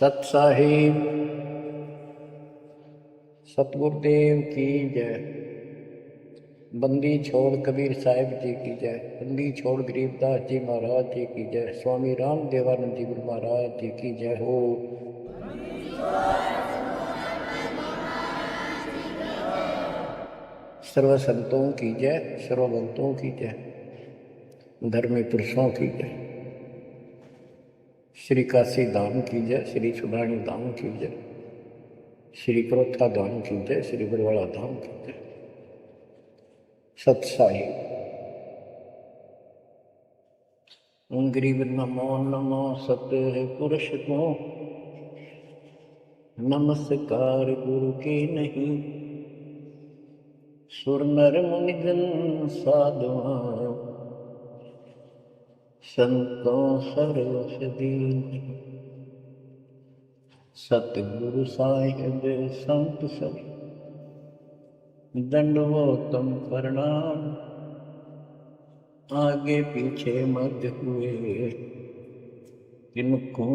सत साहिब सतगुरुदेव की जय। बंदी छोड़ कबीर साहिब जी की जय। बंदी छोड़ गरीबदास जी महाराज जी की जय। स्वामी राम देवानंद जी गुरु महाराज जी की जय हो। सर्व संतों की जय, सर्वभक्तों की जय, धर्मी पुरुषों की जय। श्री काशी धाम की जय, श्री सुडानी धाम की जय, श्री क्रोथा धाम की जय, श्री बरवाड़ा धाम की जय। सत साहिब गरीब नमो नमो सतपुरुष को नमस्कार गुरु के नहीं। सुर नर मुनि जन साधुआ संतों सर्वसदीन। सतगुरु साहिब संत सब दंडवोतम प्रणाम। आगे पीछे मध्य हुए जिनको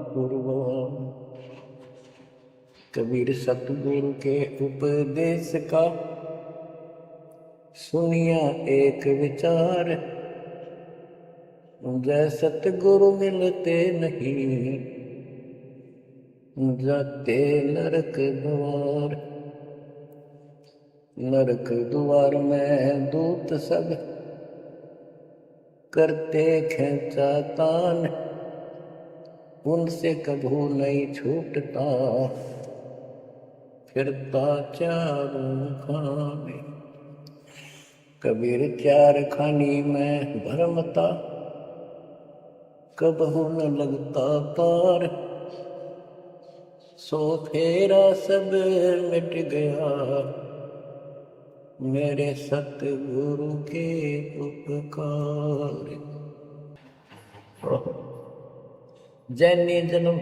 पूर्व। कबीर सतगुरु के उपदेश का सुनिया एक विचार। जय सतगुरु मिलते नहीं जाते नरक द्वार। नरक द्वार में दूत सब करते खेचा तान। उनसे कभू नहीं छूटता फिरता चारों खाने। कबीर चार खानी में भरमता कबहू न लगता पार। सो फेरा सब मिट गया मेरे सतगुरु के उपकार। जैनी जन्म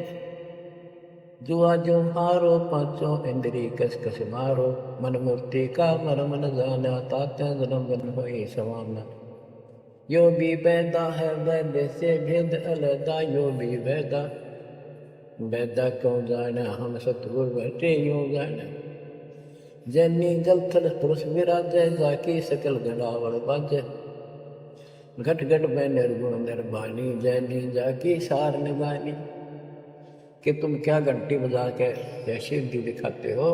जुआ जो हारो पांचों इंद्री कस कस मारो। मन मूर्ति का मन मन जाना तात्या जन्म जन्म होई समाना। यो भी वैदा है वैद्य से भेद अलदा। यो भी वैदा वैदा क्यों जाना हम सतगुरु बैठे यूं जाना। जैनी जल थल पुरुष विराजय जाकी सकल गणावल बाजय। घट घट में निर्गुण निर्वाणी जैनी जाकी सार निभानी। कि तुम क्या घंटी बजा के जैसे दी दिखाते हो।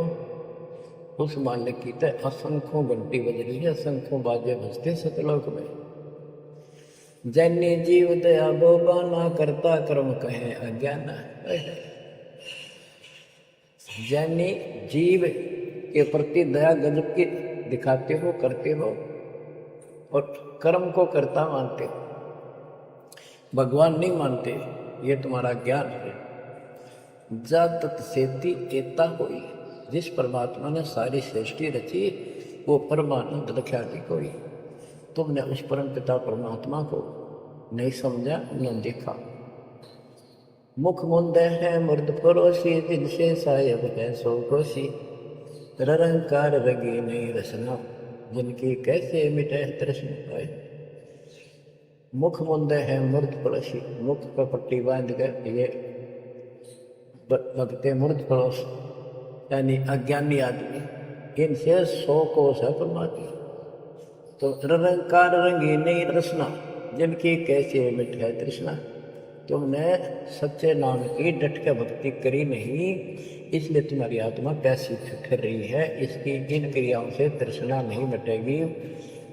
उस मालिक की तो असंख्यों घंटी बज रही है, असंख्यों बाजे बजते सतलोक में। जैनी जीव दया बोबाना करता कर्म कहे अज्ञाना। जैनी जीव के प्रति दया गजब की दिखाते हो, करते हो और कर्म को करता मानते हो, भगवान नहीं मानते। ये तुम्हारा ज्ञान है। जा तत्सेती एता होई। जिस परमात्मा ने सारी सृष्टि रची वो परमानंद रखा नहीं कोई। तुमने उस परम पिता परमात्मा को नहीं समझा, न देखा। मुख मुंदे है मुर्द परोसी जिनसे सायब है सो कोसी। रंकार रंगी नहीं रसना जिनकी कैसे मिटे तृष्णा पाए। मुख मुंदे है मुर्द पड़ोसी। मुख पर पट्टी बांध कर ये लगते मुर्द पड़ोस यानी अज्ञानी आदमी। इनसे 100 कोस है परमात्मा। तो रंकार रंगी नहीं रसना जिनकी कैसे मिट है तृष्णा। तुमने सच्चे नाम की डट के भक्ति करी नहीं, इसलिए तुम्हारी आत्मा पैसी फिर रही है। इसकी इन क्रियाओं से तृष्णा नहीं मिटेगी।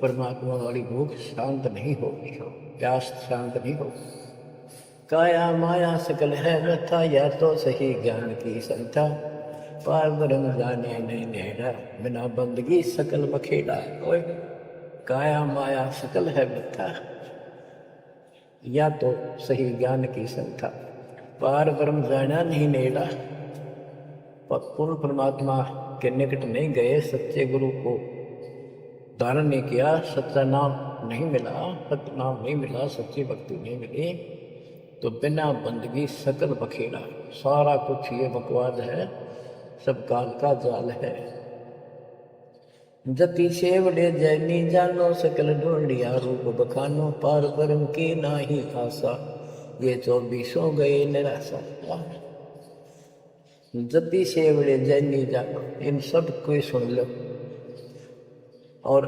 परमात्मा वाली भूख शांत नहीं होगी, प्यास शांत नहीं होगी। काया माया सकल है व्यथा या तो सही ज्ञान की संथा। पार ब्रह्म जाने नहीं नेड़ा बिना बंदगी सकल बखेड़ा। काया माया सकल है व्यथा या तो सही ज्ञान की संथा। पार ब्रह्म जाना नहीं नेड़ा। पूर्ण परमात्मा के निकट नहीं गए, सच्चे गुरु को धारण नहीं किया, सच्चा नाम नहीं मिला, सत्य नाम नहीं मिला, सच्ची भक्ति नहीं मिली, तो बिना बंदगी सकल बखेड़ा। सारा कुछ ये बकवाद है, सब काल का जाल है। जति सेवड़े जैनी जानो सकल ढूंढिया रूप बखानो। पार ब्रह्म की नाही आशा ये 24 गए निराशा। जद्दी सेवड़े जैनी जानो, इन सब को सुन लो। और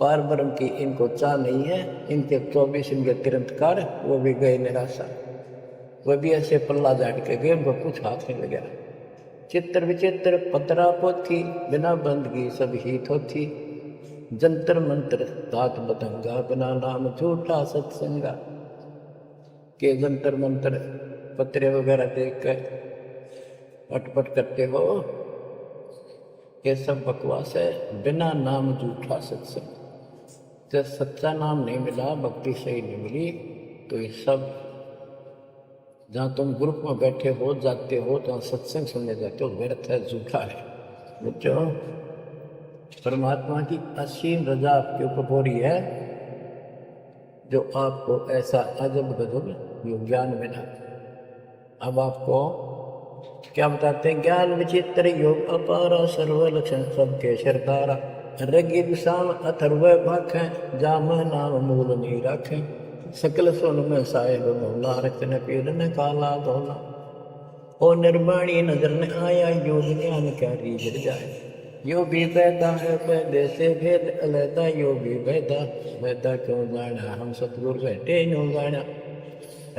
पार ब्रह्म की इनको चाह नहीं है। इनके 24 इनके तिरंतकार वो भी गए निराशा। वह भी ऐसे पल्ला झाड़ के गए, उनको कुछ हाथ नहीं लगा। चित्र विचित्र पतरा पोथी, बिना बंदगी सब ही थोथी। जंतर मंत्र तात बतंगा, बिना नाम झूठा सत्संगा। के जंतर मंत्र पत्रे वगैरह देख कर अटपट करते हो, ये सब बकवास है। बिना नाम झूठा सत्संग, जब सच्चा नाम नहीं मिला, भक्ति सही नहीं मिली, तो ये सब जहाँ तुम ग्रुप में बैठे हो, जाते हो, जहाँ सत्संग सुनने जाते हो, व्यर्थ है, झूठा है। बच्चों, परमात्मा की असीम रजा आपके ऊपर हो रही है, जो आपको ऐसा अजब गजब यो ज्ञान मिला। अब आपको क्या बताते हैं? ज्ञान विचित्र योग अपारा, सर्व लक्षण सबके सरदारा। रगी विशाल अथर्व भाखें, जाम नाम मूल नहीं रखें। सकल सुन में साहेब मौला, रचन पीर ने काला धोला। ओ निर्वाणी नजर ने आया, योग ज्ञान क्या रीझ जाए। यो भी वैदा है वैदे से भेद अलैदा, यो भी वैदा वैदा क्यों जाना, हम सतगुरु बैठे नो जाना।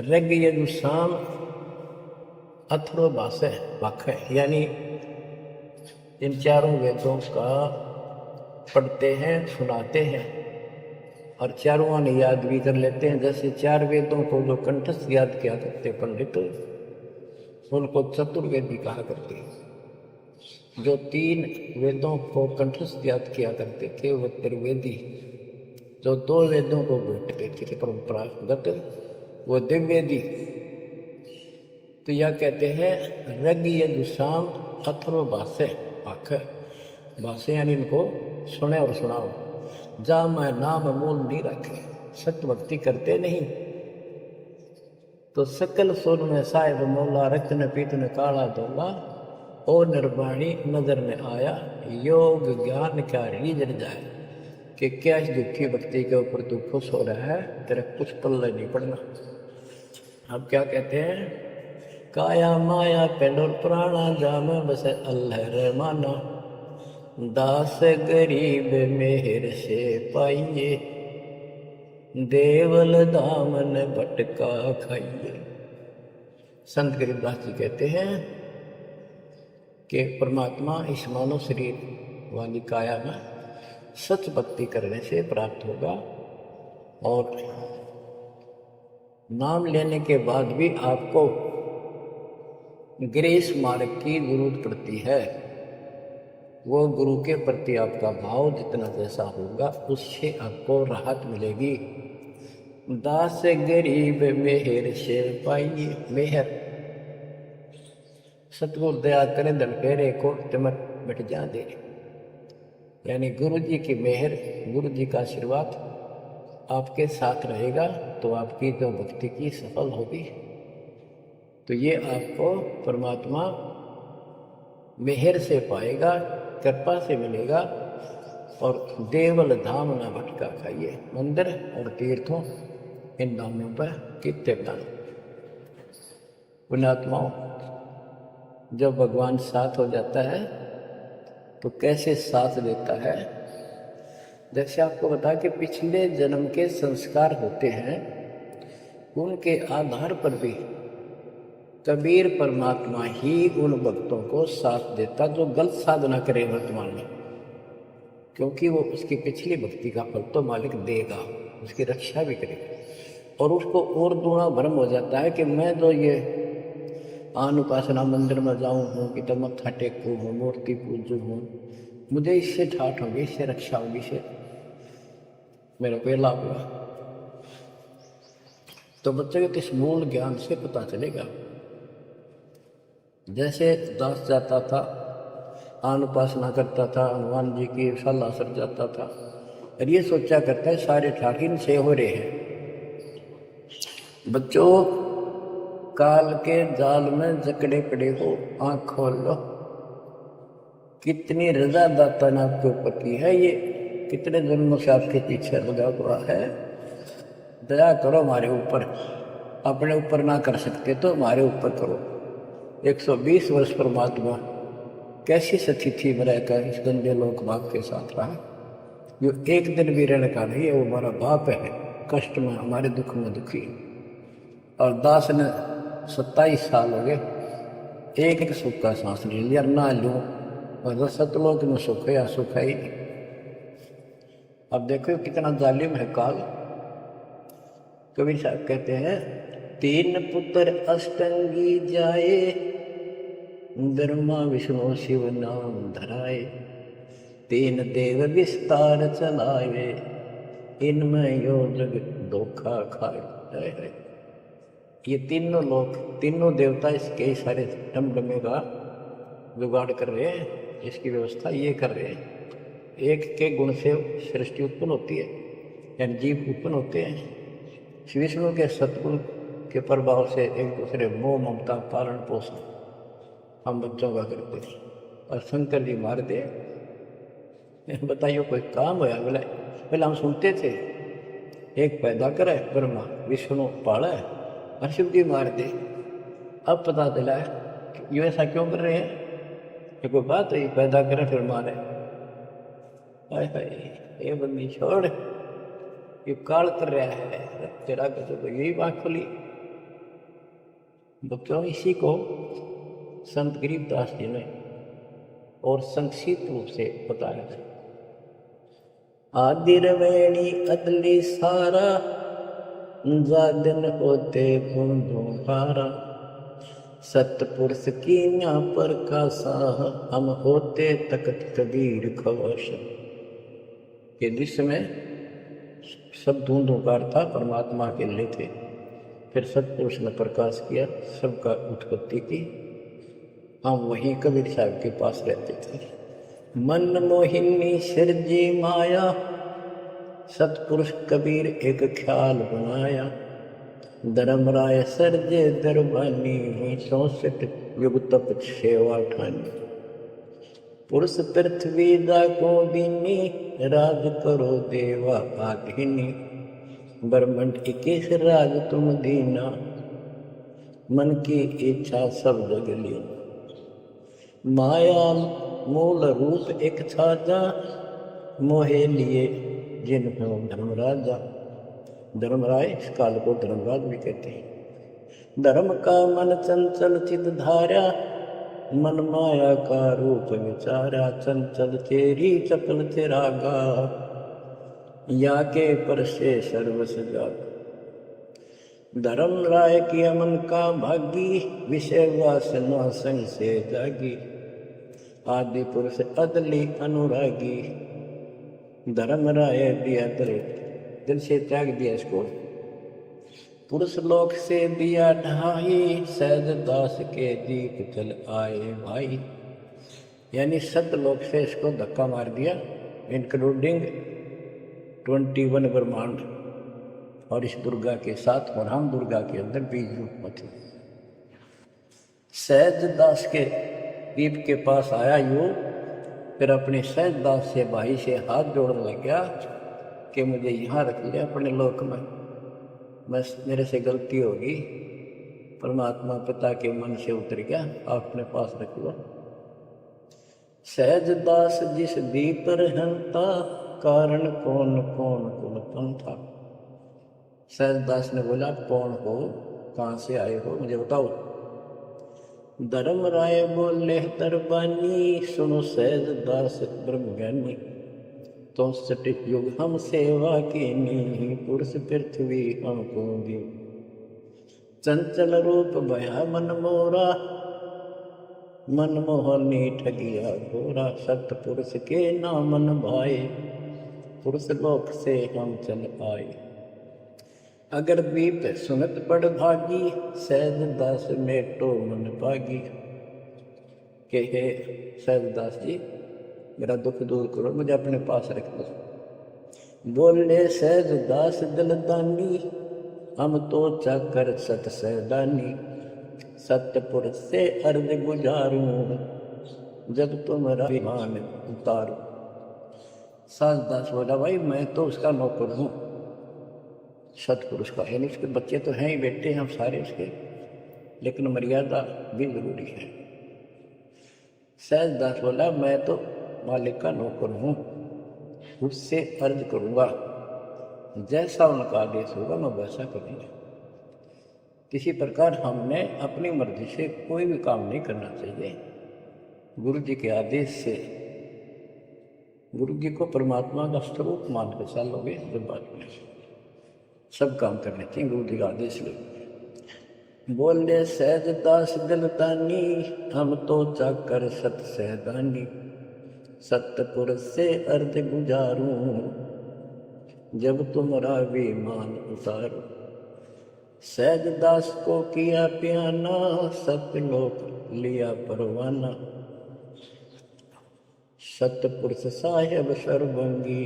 रग यदु शाम अथर्व भाषा वाक्य, यानी इन चारों वेदों का पढ़ते हैं, सुनाते हैं और चारों ने याद भी कर लेते हैं। जैसे 4 वेदों को जो कंठस्थ याद किया करते पंडित, उनको चतुर्वेदी कहा करते हैं। जो 3 वेदों को कंठस्थ याद किया करते थे वो त्रिवेदी। जो 2 वेदों को भूलते थे परंपरागत, वो दिव्यवेदी। तो यह कहते हैं रग यजुषाम अथर्व भाष्य वाक्य, भाष्य यानी इनको सुने और सुनाओ। जा मैं नाम मूल नहीं रखे, सत्य भक्ति करते नहीं, तो सकल सुर में साहिब मौला, रत्न पीतन काला धोला। ओ निर्वाणी नजर ने आया, योग ज्ञान क्या रीझ जाए। कि क्या इस दुखी भक्ति के ऊपर तू खुश हो रहा है, तेरा कुछ पल्ले नहीं पड़ना। अब क्या कहते हैं? काया माया पेंडोर प्राणा, जाम बस अल्लाह रहमाना। दास गरीब मेहर से पाइए, देवल दामन भटका खाइए। संत गरीबदास जी कहते हैं कि परमात्मा इस मानव शरीर वाली काया में सच भक्ति करने से प्राप्त होगा। और नाम लेने के बाद भी आपको ग्रेस मार्ग की जरूरत पड़ती है। वो गुरु के प्रति आपका भाव जितना जैसा होगा, उससे आपको राहत मिलेगी। दास गरीब मेहर से पाइए, मेहर सतगुरु दया करें दल फेरे को चमक मिट जा दे। यानी गुरु जी की मेहर, गुरु जी का आशीर्वाद आपके साथ रहेगा, तो आपकी जो भक्ति की सफल होगी। तो ये आपको परमात्मा मेहर से पाएगा, कृपा से मिलेगा। और देवल धाम ना भटका खाइए, मंदिर और तीर्थों इन नामों पर कितने दान। पुण्यात्माओं, जब भगवान साथ हो जाता है तो कैसे साथ देता है? जैसे आपको बता कि पिछले जन्म के संस्कार होते हैं, उनके आधार पर भी कबीर परमात्मा ही उन भक्तों को साथ देता जो गलत साधना करे वर्तमान में, क्योंकि वो उसकी पिछली भक्ति का फल तो मालिक देगा, उसकी रक्षा भी करेगा। और उसको और दूना भ्रम हो जाता है कि मैं जो ये अनुपासना मंदिर में जाऊँ हूँ, कि तो मत्था टेकू हूँ, मूर्ति पूजू हूँ, मुझे इससे ठाठ होगी, इससे रक्षा होगी, इससे मेरा कोई लाभ होगा। तो बच्चे को इस मूल ज्ञान से पता चलेगा। जैसे दास जाता था, अनुपासना करता था, हनुमान जी की सलाह सर जाता था, और ये सोचा करता है सारे ठाठ इनसे हो रहे हैं। बच्चों, काल के जाल में जकड़े पड़े हो, आंख खोल लो। कितनी रजा दाता ने आपके ऊपर की है, ये कितने जन्मों से आपके पीछे लगा हुआ है। दया करो हमारे ऊपर, अपने ऊपर ना कर सकते तो हमारे ऊपर करो। 120 वर्ष परमात्मा कैसी सतिथि में रहकर इस गंदे लोक भाग के साथ रहा। जो एक दिन भी रहने का नहीं है, वो हमारा बाप है, कष्ट में हमारे दुख में दुखी। और दास ने 27 साल हो गए, एक एक सुख का सांस ले लिया, ना लूं और सतलोक में सुख है या सुख है ही नहीं। अब देखो कितना जालिम है काल। कबीर साहब कहते हैं, 3 पुत्र अष्टंगी जाए, ब्रह्मा विष्णु शिव नाम धराए, 3 देव विस्तार चलावे, इनमें यो जग धोखा खाए। ये तीनों लोग, तीनों देवता इसके सारे डमडमे का जुगाड़ कर रहे हैं, इसकी व्यवस्था ये कर रहे हैं। एक के गुण से सृष्टि उत्पन्न होती है, यानी जीव उत्पन्न होते हैं। विष्णु के सतगुण के प्रभाव से एक दूसरे मोह ममता पालन पोषण हम बच्चों का करते थे। और शंकर जी मार दे, बताइए कोई काम होया? बोला पहले हम सुनते थे, एक पैदा करे ब्रह्मा, विष्णु पाले और शिव जी मार दे। अब पता चला है ये ऐसा क्यों कर रहे हैं? ये कोई बात है, पैदा करे फिर मारे? हाय हाय, ये बंदी छोड़, ये काल कर रहा है तेरा। तो यही बात खुली बच्चों। इसी को संत गरीबदास जी ने और संक्षिप्त रूप से बताया है। आदि रवेणी अदली सारा, जादन होते हारा, सतपुरुष की न्या पर का साह, हम होते तकत कबीर खवाश। ये दृश्य में सब धूंधुकार था, परमात्मा के लिए थे। फिर सतपुरुष ने प्रकाश किया, सबका उत्पत्ति की। हम वहीं कबीर साहब के पास रहते थे। मन मोहिनी सिरजी माया, सतपुरुष कबीर एक ख्याल बनाया, धर्मराय सरजे दरबानी, 64 युग तप सेवा ठानी। पुरुष पृथ्वी दा को दीनी, राज करो देवा आधीनी, ब्रह्मंड 21 राज तुम दीना, मन की इच्छा सब जग लीना। माया मूल रूप एक छाजा, मोहे लिए जिन धर्मराजा। धर्मराय इस काल को धर्मराज भी कहते हैं। धर्म का मन चंचल चित धारा, मन माया का रूप विचारा, चंचल तेरी चपल तेरा गा, या के पर से सर्वस जाग। धर्म राय की अमन का भागी, विषय वासना संग से जागी, आदि पुरुष अदली अनुरागी, धर्म राय दिया दिल से त्याग दिया इसको। पुरुष लोक से दिया ढाई, सहज दास के दीप चल आए भाई। यानी सतलोक से इसको धक्का मार दिया, इंक्लूडिंग 21 ब्रह्मांड और इस दुर्गा के साथ, और हम दुर्गा के अंदर बीज रूप में थे। सहज दास के दीप के पास आया यूं, फिर अपने सहज दास से भाई से हाथ जोड़ने लग गया कि मुझे यहाँ रख लिया अपने लोक में, बस मेरे से गलती होगी, परमात्मा पिता के मन से उतर गया, आप अपने पास रख लो। सहज दास जिस दीप रहता, कारण कौन कौन कुल पंथा। सहज दास ने बोला, कौन हो, कहाँ से आए हो, मुझे बताओ। धर्म राय बोले दरबानी, सुनो सहज दास ब्रह्म ज्ञानी, तो सटिक युग हम सेवा की नी, पुरुष पृथ्वी हमको दी। चंचल रूप भया मन मोरा, मन मोहनी ठगिया घोरा, सतपुरुष के नामन भाए, पुरुष लोक से हम चल आए। अगर दीप सुनत पड़ भागी, सहज दास मेटो मन पागी। के हे सहज दास जी, मेरा दुख दूर करो, मुझे अपने पास रख लो। बोले सहज दास दिलदानी, हम तो चाकर सत सहदानी, सतपुरुष से अर्ज गुजारूं, जब तुम्हारा विमान उतारूं। सहज दास बोला, भाई मैं तो उसका नौकर हूँ, सतपुरुष का, यानी उसके बच्चे तो हैं ही, बेटे हैं हम सारे उसके, लेकिन मर्यादा भी जरूरी है। सहजदास बोला, मैं तो मालिक का नौकर हूँ, उससे अर्ज करूँगा, जैसा उनका आदेश होगा मैं वैसा करूँगा। किसी प्रकार हमने अपनी मर्जी से कोई भी काम नहीं करना चाहिए। गुरु जी के आदेश से, गुरु जी को परमात्मा का स्वरूप मान कर चलोगे जब बात में सब काम करने चाहिए, गुरु जी का आदेश ले। बोले सहजदास दिलदानी, हम तो चाकर सत सहदानी, सतपुर से अर्ध गुजारूं, जब तुम्हारा विमान उतारो। सहजदास को किया प्याना, सतलोक लिया परवाना, सतपुरुष साहेब सर्वंगी,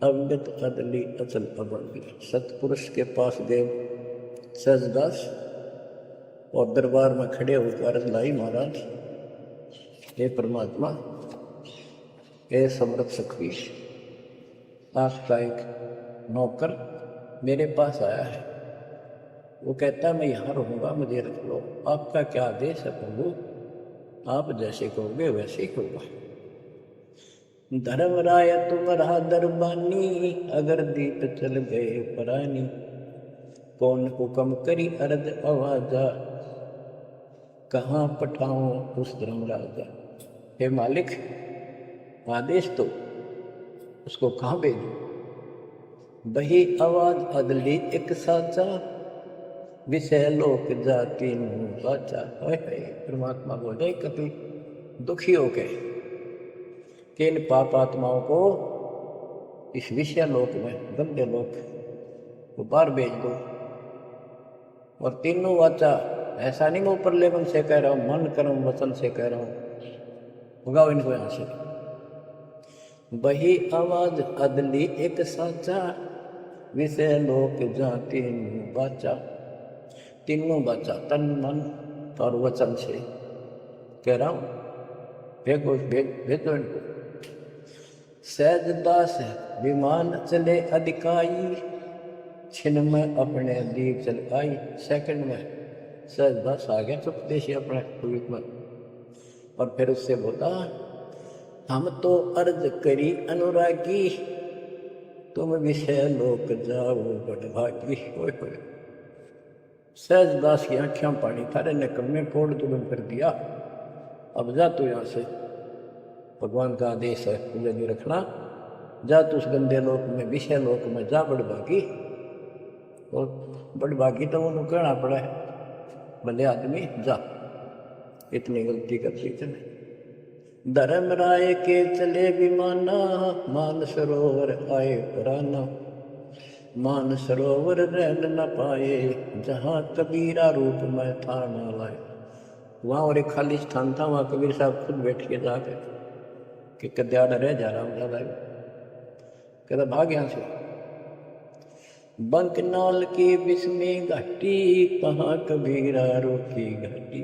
अवगत अदली अचल अभंगी। सतपुरुष के पास गए सहजदास और दरबार में खड़े होकर अर्ज लाई, महाराज हे परमात्मा, हे समर्थ सखी, आपका एक नौकर मेरे पास आया है। वो कहता है मैं यहाँ रहूँगा, मुझे रख लो। आपका क्या आदेश है प्रभु? आप जैसे कहोगे वैसे ही होगा। धर्मराय तुम्हारा दरबानी, अगर दीप चल गए परानी, कौन हुक्म करी अर्ध आवाजा, कहाँ पठाऊं उस धर्मराजा। हे मालिक, आदेश तो उसको कहाँ भेजूं? बही आवाज अदली एक साचा, विषय लोक जाति बाचा। परमात्मा बोले कभी दुखी हो गए कि इन पाप आत्माओं को इस विषय लोक में, गंदे लोक को बाहर भेज दो। और तीनों वाचा, ऐसा नहीं मैं ऊपर लेवल से कह रहा हूँ, मन कर्म वचन से कह रहा हूँ, भगाओ इनको यहाँ से। बही आवाज अदली एक साचा, विषय लोक जाति बाचा। तीनों बाचा, तन मन और वचन से कह रहा हूँ, भेजो इनको। सहजदास विमान चले अधिकाई, छिन में अपने दीप चल आई। सेकंड में सहजदास आ गया चुपदेशी अपने द्वीप में, और फिर उससे बोला, हम तो अर्ज करी अनुरागी, तुम विषय लोक जाओ बड़भागी। सहजदास की आँखों पानी थारे निकम्मे फोड़ तुम कर दिया, अब जा तू यहाँ से, भगवान का आदेश है तुझे नहीं रखना, जा तू उस गंदे लोक में, विषय लोक में जा बड़भागी। और बड़भागी तो वो कहना पड़ा है, भले आदमी जा, इतनी गलती करती चले। धर्मराय के चले विमाना, मान सरोवर आए पुराना, मान सरोवर रहन न पाए, जहाँ कबीरा रूप में था न लाए। वहाँ और एक खाली स्थान था, वहाँ कबीर साहब खुद बैठ के जाके कि कद्याड़ रह जा रहा हूँ ज़्यादा, कहता भाग यहाँ से। बंकनाल की विस्मी घाटी, कहाँ कबीरा रोकी घाटी,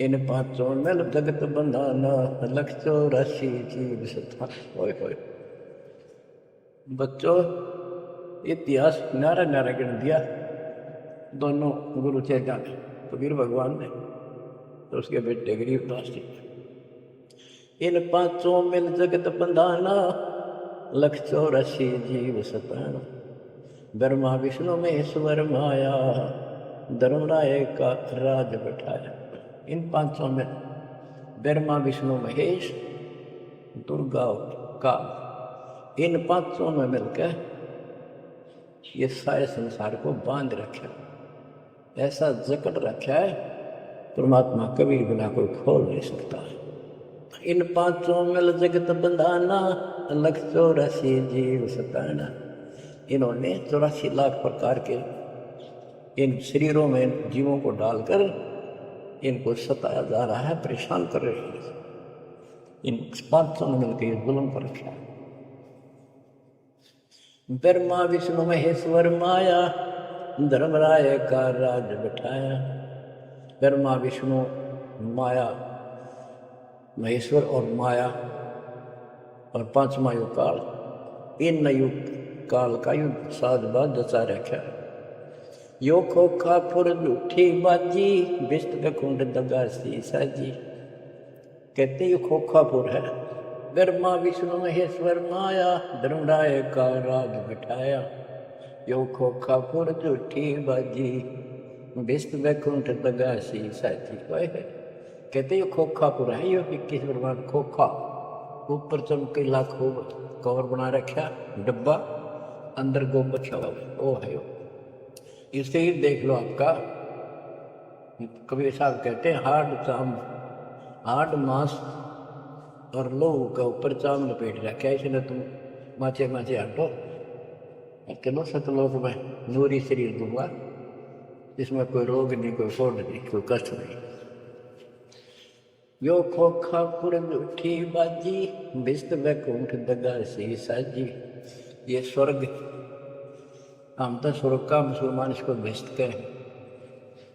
इन पांचों मिल जगत बंधाना, 184 जीव सथा। बच्चों, इतिहास नारा नारा गिन दिया दोनों गुरु चेला ने, कबीर भगवान ने तो उसके बेटे गरीबदास जी। इन पांचों मिल जगत बंधाना, 184 जीव सताना, ब्रह्मा विष्णु महेश्वर माया, धर्मराय का राज बैठाया। इन पांचों में ब्रह्मा विष्णु महेश दुर्गा का, इन पांचों में मिलकर ये सारे संसार को बांध रखा, ऐसा जकड़ रखा है परमात्मा कभी बिना कोई खोल नहीं सकता। इन पांचों मिल जगत बंधाना, 184 जीव सताना। इन्होंने 84 लाख प्रकार के इन शरीरों में जीवों को डालकर इनको सताया जा रहा है, परेशान कर रहे हैं। इन 500 ने मिलकर जुल्म पर रखा है। ब्रह्मा विष्णु महेश्वर माया, धर्मराय का राज बैठाया। ब्रह्मा विष्णु माया, महेश्वर और माया और पांचवा युग काल, इन युग काल का युद्ध साज बाज जचा रखा है। यो खोखा फुर झूठी बाजी बिस्त कुंड दगासी साजी। कहते ये खोखापुर है। ब्रह्मा विष्णु महेश्वर माया धर्मराय का राज बिठाया। यो खोखापुर झूठी बाजी बिस्त वैकुंठ दगासी साजी। कहते ये खोखापुर है। यो 21 ब्रह्मांड खोखा, ऊपर चमकीला खूब कवर बना रखा डब्बा, अंदर गोबर छवा वो है। यो इसे ही देख लो। आपका कबीर साहब कहते हैं हार्ड मांस और लोहू का ऊपर चाम लपेट रखा है। इसने तुम माचे माचे हटो, चलो सतलोक में नूरी शरीर दूंगा, इसमें कोई रोग नहीं, कोई फोड़ नहीं, कोई कष्ट नहीं। यो खोखा पुर झूठी बाजी बिस्त वैकुंठ दगासी साजी। ये स्वर्ग, हम तो स्वर्ग का मुसलमान इसको बिस्त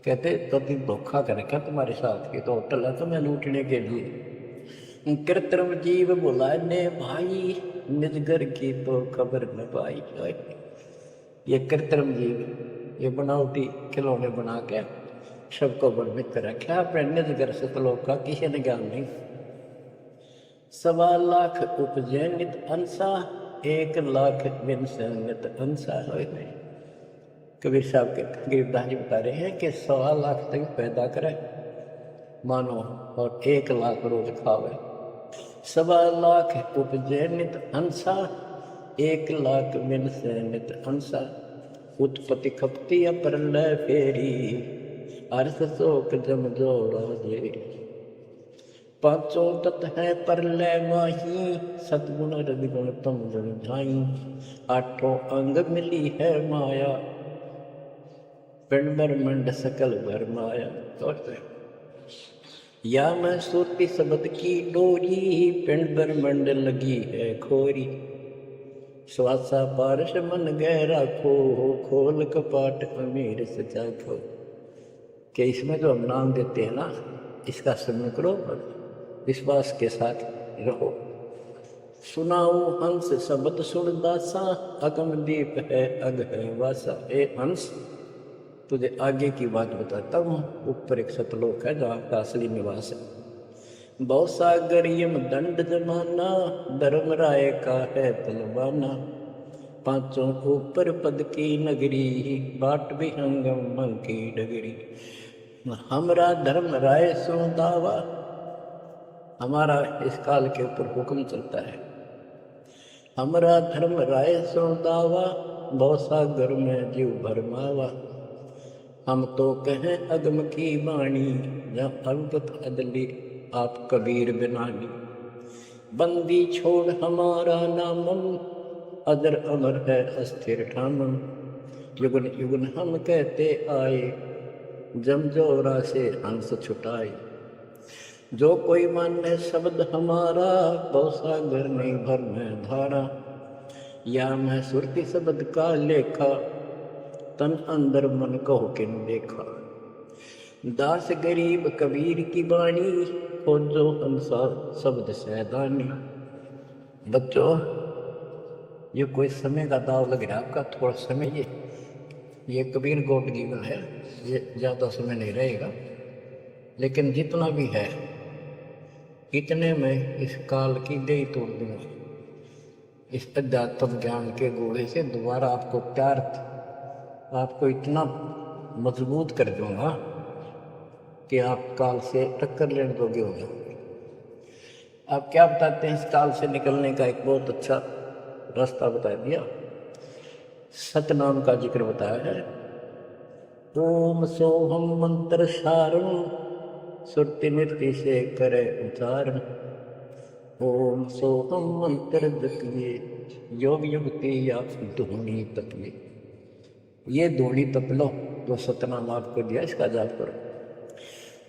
कहते तो तुम धोखा कर रखा तुम्हारे साथ, ये तो होटल है तुम्हें लूटने के लिए। कृत्रिम जीव बुलाने भाई निजगर की तो खबर न पाई। ये कृत्रिम जीव, ये बनावटी खिलौने बना के सबको भ्रमित कर रखा अपने निजगर से लोग का किसी ने ज्ञान नहीं। 1.25 लाख उपजे नित अंसा 1 लाख विनसे नित अंसा। कबीर साहब के गरीबदास जी बता रहे हैं कि 1.25 लाख तक पैदा करे मानो और 1 लाख रोज खावे। 1.25 लाख उपजे नित अंसा 1 लाख विनसे नित अंसा। उत्पत्ति खपती अपरलय फेरी अर्थ शोक जम जोड़ा जेरी। पांचों तत् है परलय माही सतगुण रविगुण तम गुण झाई। 8 अंग मिली है माया पिंड ब्रह्मंड सकल भर माया। या मैं सुरती शब्द की डोरी पिंड ब्रह्मंड लगी है खोरी। श्वासा पारस मन गहरा खो खोल कपाट अमीर सचा खो। कि इसमें जो हम नाम देते हैं ना, इसका स्मरण करो और विश्वास के साथ रहो। सुनाओ हंस शब्द सुन दासा अगम दीप है अग है वासा। ए हंस, तुझे आगे की बात बताता हूँ। ऊपर एक सतलोक है जो आपका असली निवास है। बहु सागर यम दंड जमाना धर्म राय का है तलवाना। 5 ऊपर पद की नगरी बाट विहंगम मन की डगरी। हमरा धर्म राय सो दावा, हमारा इस काल के ऊपर हुक्म चलता है। हमरा धर्म राय सो दावा बहु सागर में जीव भरमावा। हम तो कहें अगम की वाणी जब अल्पत अदली आप कबीर बिनानी। बंदी छोड़ हमारा नामम अदर अमर है अस्थिर ठामम। युगन युगन हम कहते आए जमजोरा से हंस छुटाए। जो कोई माने शब्द हमारा बहु सागर नहीं भर में धारा। या मैं सुरती शब्द का लेखा तन अंदर मन कहो किन देखा। दास गरीब कबीर की बाणी खोजो हंसा शब्द सैदानी। बच्चों, ये कोई समय का दाव लग रहा है आपका, थोड़ा समय ये कबीर गोट गीवन है, ये ज़्यादा समय नहीं रहेगा। लेकिन जितना भी है इतने में इस काल की देही तोड़ दूंगा। इस अध्यात्म ज्ञान के गोले से दोबारा आपको प्यार, आपको इतना मजबूत कर दूंगा कि आप काल से टक्कर लेने दोगे हो जाओगे। आप क्या बताते हैं? इस काल से निकलने का एक बहुत अच्छा रास्ता बता दिया। सतनाम का जिक्र बताया है। ओम सोहम मंत्र सारण सुरति नृत्य से करे उच्चारण। ओम सोहम मंत्र जपिए योग युक्ति या धूनी तपिए। ये धूनी तप लो जो सतनाम आपको दिया, इसका जाप करो।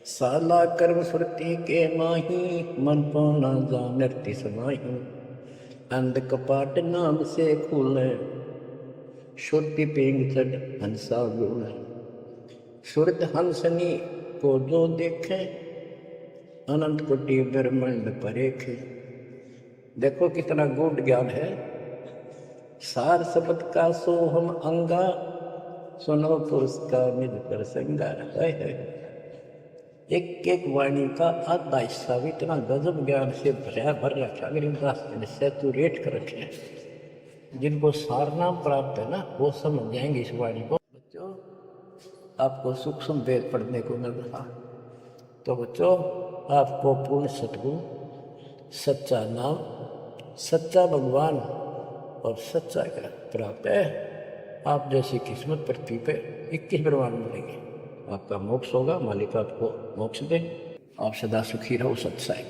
साला कर्म सुरति के माही मन पाना जा नृत्य समाही। अंध कपाट नाम से खुले शुद्धि पेंग चढ़ हंसा गुण। सुरत हंसनी को जो देखे अनंत कोटि ब्रह्मांड परेखे। देखो कितना गूढ़ ज्ञान है। सार शब्द का सोहम अंगा सुनो पुरुष का निज कर श्रृंगार है। एक एक वाणी का आधा हिस्सा भी इतना गजब ज्ञान से भर रखा गरीबदास जी ने सैचुरेट कर रखे हैं। जिनको सारनाम प्राप्त है ना वो समझ जाएंगे इस वाणी को। बच्चों आपको सूक्ष्म वेद पढ़ने को मिल रहा, तो बच्चों आपको पूर्ण सतगुण, सच्चा नाम, सच्चा भगवान और सच्चा ज्ञान प्राप्त है। आप जैसी किस्मत पृथ्वी पे 21 ब्रह्मांड मिलेंगे, आपका मोक्ष होगा, मालिक आपको मोक्ष दे। आप सदा सुखी रहो, सत्साई।